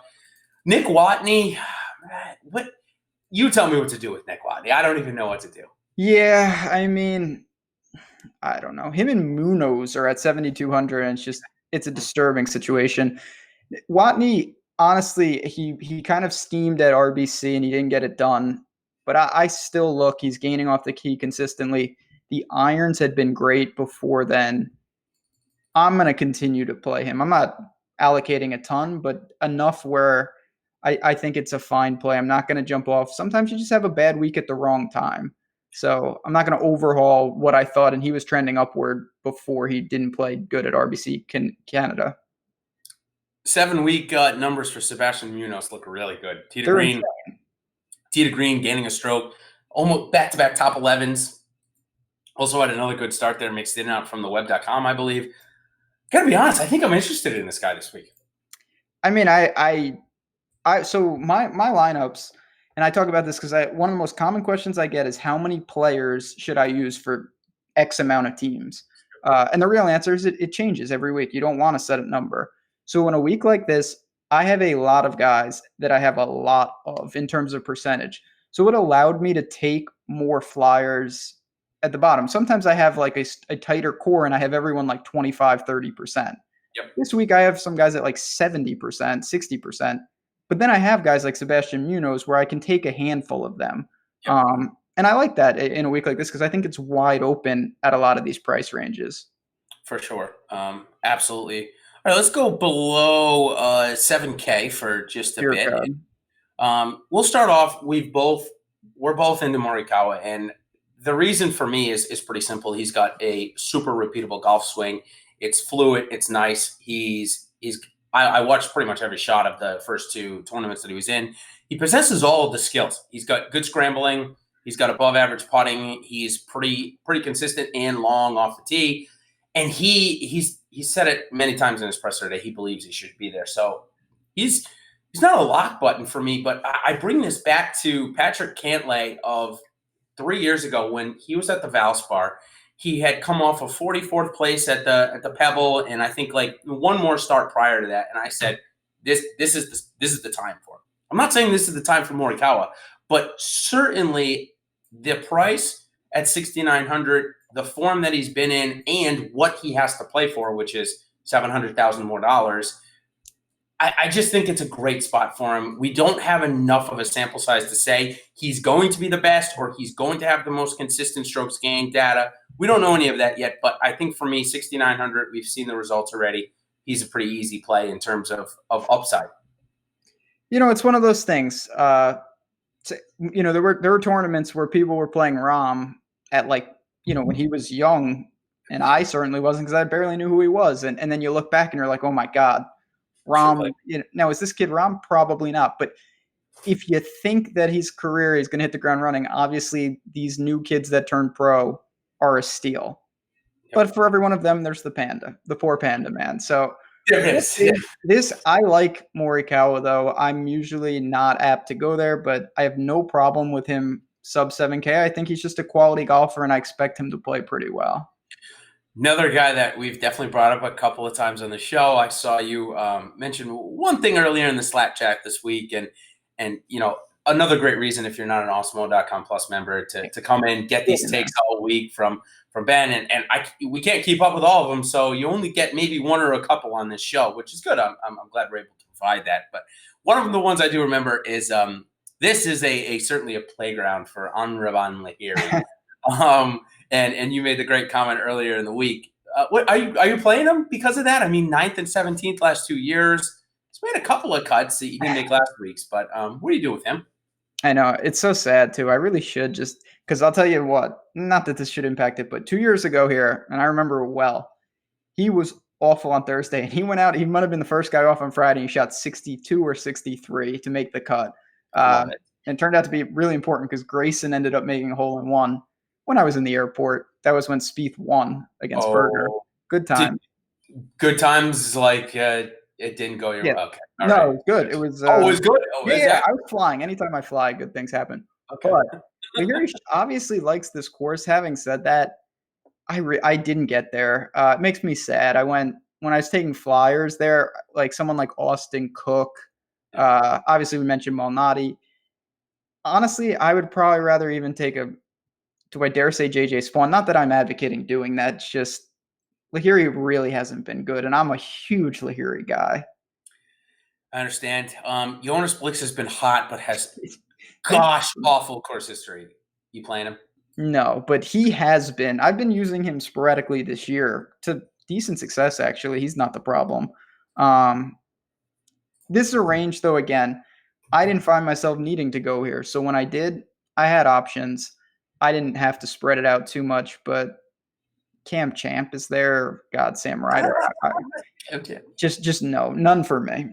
Nick Watney, what? You tell me what to do with Nick Watney. I don't even know what to do. Yeah, I mean, I don't know. Him and Munoz are at 7,200, and it's a disturbing situation. Watney, honestly, he kind of steamed at RBC and he didn't get it done. But I still look, he's gaining off the key consistently. The irons had been great before then. I'm going to continue to play him. I'm not allocating a ton, but enough where I think it's a fine play. I'm not going to jump off. Sometimes you just have a bad week at the wrong time. So I'm not going to overhaul what I thought, and he was trending upward before he didn't play good at RBC Canada. 7-week numbers for Sebastian Munoz look really good. Tee to green, gaining a stroke, almost back-to-back top 11s. Also had another good start there, mixed in and out from the web.com, I believe. Gotta be honest, I think I'm interested in this guy this week. I mean, so my lineups, and I talk about this because one of the most common questions I get is how many players should I use for X amount of teams? And the real answer is it changes every week. You don't want to set a number. So in a week like this, I have a lot of guys that I have a lot of in terms of percentage. So it allowed me to take more flyers at the bottom. Sometimes I have like a tighter core and I have everyone like 25, 30%. Yep. This week I have some guys at like 70%, 60%. But then I have guys like Sebastian Munoz where I can take a handful of them. Yep. And I like that in a week like this because I think it's wide open at a lot of these price ranges. For sure. Absolutely. All right, let's go below 7K for just a bit. We'll start off. We're both into Morikawa, and the reason for me is pretty simple. He's got a super repeatable golf swing. It's fluid. It's nice. I watched pretty much every shot of the first two tournaments that he was in. He possesses all of the skills. He's got good scrambling. He's got above average putting. He's pretty consistent and long off the tee. And he's said it many times in his presser that he believes he should be there. So he's not a lock button for me, but I bring this back to Patrick Cantlay of 3 years ago when he was at the Valspar. He had come off of 44th place at the Pebble, and I think like one more start prior to that. And I said, this is the time for him. I'm not saying this is the time for Morikawa, but certainly the price at 6,900, the form that he's been in, and what he has to play for, which is $700,000 more dollars. I just think it's a great spot for him. We don't have enough of a sample size to say he's going to be the best or he's going to have the most consistent strokes gained data. We don't know any of that yet, but I think for me, 6,900, we've seen the results already. He's a pretty easy play in terms of upside. It's one of those things. There were tournaments where people were playing Rahm at when he was young, and I certainly wasn't because I barely knew who he was. And then you look back and you're like, oh my God, Rahm. Now is this kid Rahm? Probably not. But if you think that his career is going to hit the ground running, obviously these new kids that turn pro are a steal. But for every one of them, there's the panda, the poor panda man. So There it is. Yeah. this, I like Morikawa, though. I'm usually not apt to go there, but I have no problem with him sub 7K. I think he's just a quality golfer, and I expect him to play pretty well. Another guy that we've definitely brought up a couple of times on the show. I saw you mention one thing earlier in the Slack chat this week, and another great reason if you're not an awesemo.com plus member to come in, get these takes all week from Ben, and we can't keep up with all of them, so you only get maybe one or a couple on this show, which is good. I'm glad we're able to provide that. But one of the ones I do remember is this is a certainly a playground for Anraban Lahiri. And you made the great comment earlier in the week. What are you playing him because of that? I mean, 9th and 17th last 2 years. He's made a couple of cuts that he didn't make last week's, but what do you do with him? I know. It's so sad, too. I really should just – because I'll tell you what, not that this should impact it, but 2 years ago here, and I remember well, he was awful on Thursday, and he went out – he might have been the first guy off on Friday. He shot 62 or 63 to make the cut. And it turned out to be really important because Grayson ended up making a hole-in-one when I was in the airport. That was when Spieth won against Berger. Good time. Good times like it didn't go your way. Okay. All right. It was good. It was. It was good. Yeah, I was flying. Anytime I fly, good things happen. Okay. But Lahiri obviously likes this course. Having said that, I didn't get there. It makes me sad. When I was taking flyers there, like someone like Austin Cook. Obviously, we mentioned Malnati. Honestly, I would probably rather even take do I dare say JJ Spawn? Not that I'm advocating doing that. It's just Lahiri really hasn't been good, and I'm a huge Lahiri guy. I understand. Jonas Blix has been hot, but has awful course history. You playing him? No, but he has been. I've been using him sporadically this year to decent success, actually. He's not the problem. This is a range, though, again, I didn't find myself needing to go here. So when I did, I had options. I didn't have to spread it out too much, but Cam Champ is there. God, Sam Ryder. Okay. Just no, none for me.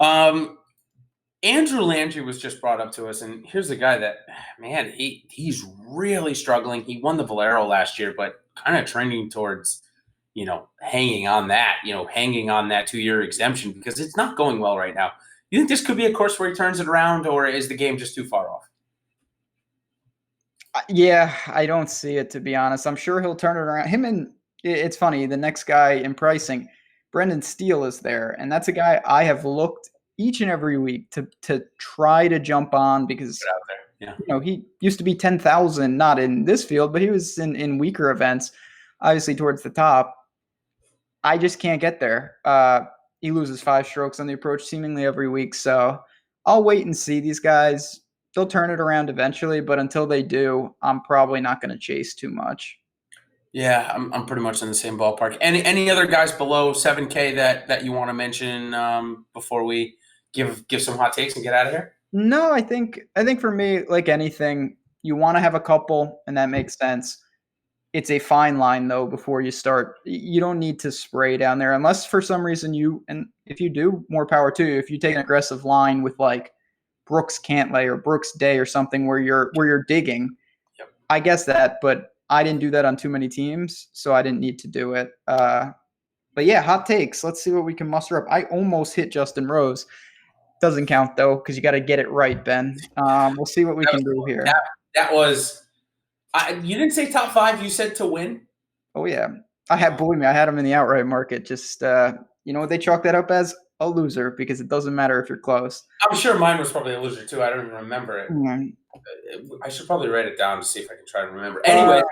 Andrew Landry was just brought up to us, and here's a guy that, man, he's really struggling. He won the Valero last year, but kind of trending towards, hanging on that 2-year exemption because it's not going well right now. You think this could be a course where he turns it around, or is the game just too far off? Yeah, I don't see it, to be honest. I'm sure he'll turn it around. It's funny, the next guy in pricing, Brendan Steele is there, and that's a guy I have looked each and every week to try to jump on because he used to be 10,000, not in this field, but he was in weaker events, obviously towards the top. I just can't get there. He loses 5 strokes on the approach seemingly every week, so I'll wait and see. These guys, they'll turn it around eventually, but until they do, I'm probably not going to chase too much. Yeah, I'm pretty much in the same ballpark. Any other guys below 7K that you want to mention before we give some hot takes and get out of here? No, I think for me, like anything, you want to have a couple, and that makes sense. It's a fine line, though, before you start. You don't need to spray down there unless for some reason and if you do, more power to you. If you take an aggressive line with like Brooks Cantlay or Brooks Day or something where you're digging, yep. I guess that, but I didn't do that on too many teams, so I didn't need to do it. But yeah, hot takes. Let's see what we can muster up. I almost hit Justin Rose. Doesn't count, though, because you got to get it right, Ben. We'll see what we can do here. That was you didn't say top 5. You said to win. Oh, yeah. Believe me, I had him in the outright market. Just, what they chalk that up as? A loser, because it doesn't matter if you're close. I'm sure mine was probably a loser, too. I don't even remember it. Mm-hmm. I should probably write it down to see if I can try to remember. Anyway,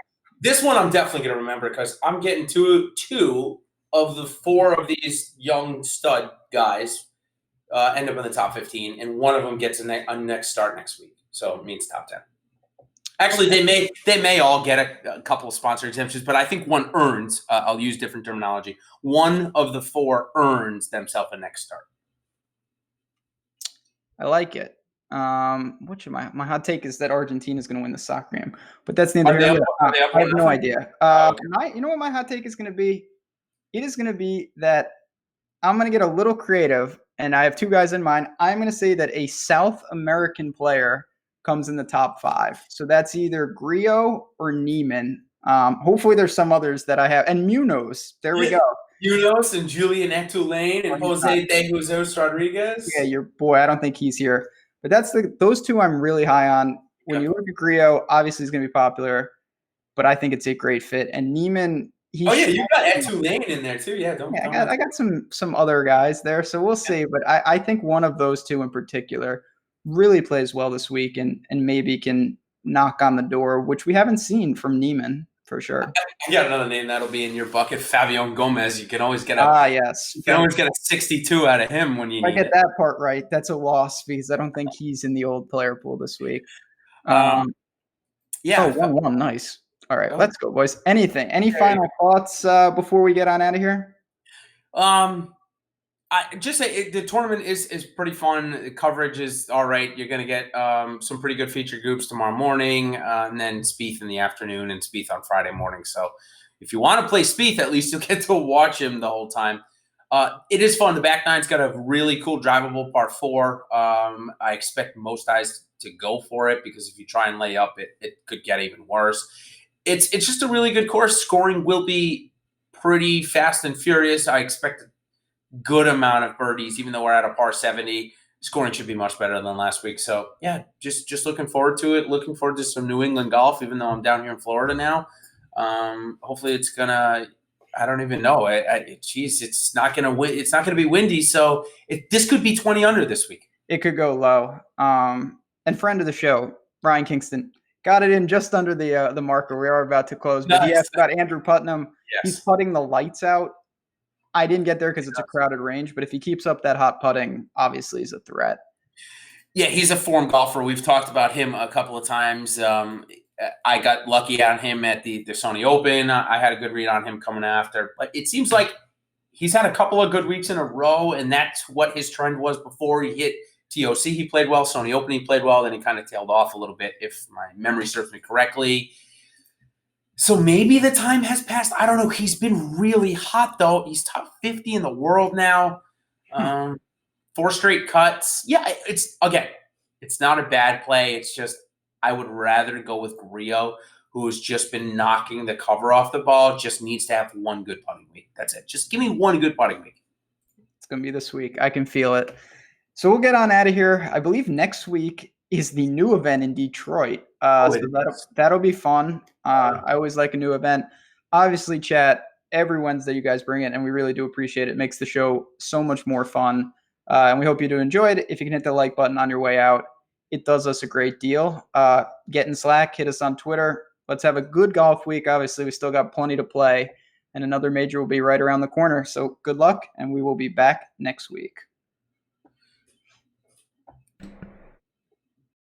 this one I'm definitely going to remember because I'm getting two of the 4 of these young stud guys end up in the top 15, and one of them gets a next start next week. So it means top 10. Actually, they may all get a couple of sponsor exemptions, but I think one earns. I'll use different terminology. One of the 4 earns themselves a next start. I like it. My hot take is that Argentina is going to win the soccer game, but that's neither here nor there. I have no idea. Okay. You know what my hot take is going to be? It is going to be that I'm going to get a little creative, and I have 2 guys in mind. I'm going to say that a South American player comes in the top 5. So that's either Grillo or Neiman. Hopefully there's some others that I have. And Munoz, there we go. Munoz and Julian Etulane and Jose De Jesus Rodriguez. Yeah, your boy. I don't think he's here. But those two I'm really high on. When you look at Grillo, obviously he's going to be popular, but I think it's a great fit. And Neiman, you got Etulane in there too. Yeah, I got some other guys there, so we'll see. But I think one of those two in particular really plays well this week and maybe can knock on the door, which we haven't seen from Neiman for sure. I got another name that'll be in your bucket, Fabian Gomez. You can always get yes. You can always get a 62 out of him when you need it. I get that part right. That's a loss because I don't think he's in the old player pool this week. Yeah. 1-1, nice. All right, let's go, boys. Any final thoughts before we get on out of here? I just say the tournament is pretty fun. The coverage is all right. You're going to get some pretty good feature groups tomorrow morning, and then Spieth in the afternoon and Spieth on Friday morning. So if you want to play Spieth, at least you'll get to watch him the whole time. It is fun. The back nine's got a really cool drivable par 4. I expect most guys to go for it because if you try and lay up, it could get even worse. It's just a really good course. Scoring will be pretty fast and furious. I expect a good amount of birdies, even though we're at a par 70. Scoring should be much better than last week. So, yeah, just looking forward to it. Looking forward to some New England golf, even though I'm down here in Florida now. Hopefully it's going to – I don't even know. It's not going to It's not going to be windy. So this could be 20 under this week. It could go low. And friend of the show, Ryan Kingston, got it in just under the marker. We are about to close, but he asked about Andrew Putnam. Yes. He's putting the lights out. I didn't get there because it's a crowded range, but if he keeps up that hot putting, obviously he's a threat. Yeah, he's a form golfer. We've talked about him a couple of times. I got lucky on him at the Sony Open. I had a good read on him coming after. But it seems like he's had a couple of good weeks in a row, and that's what his trend was before he hit TOC. He played well. Sony Open, he played well. Then he kind of tailed off a little bit, if my memory serves me correctly. So maybe the time has passed. I don't know. He's been really hot, though. He's top 50 in the world now. 4 straight cuts. Yeah, it's not a bad play. It's just I would rather go with Grillo, who has just been knocking the cover off the ball, just needs to have one good putting week. That's it. Just give me one good putting week. It's going to be this week. I can feel it. So we'll get on out of here. I believe next week is the new event in Detroit. So that'll be fun. I always like a new event. Obviously, chat, every Wednesday you guys bring it, and we really do appreciate it. It makes the show so much more fun. And we hope you do enjoy it. If you can hit the like button on your way out, it does us a great deal. Get in Slack, hit us on Twitter. Let's have a good golf week. Obviously, we still got plenty to play, and another major will be right around the corner. So good luck, and we will be back next week.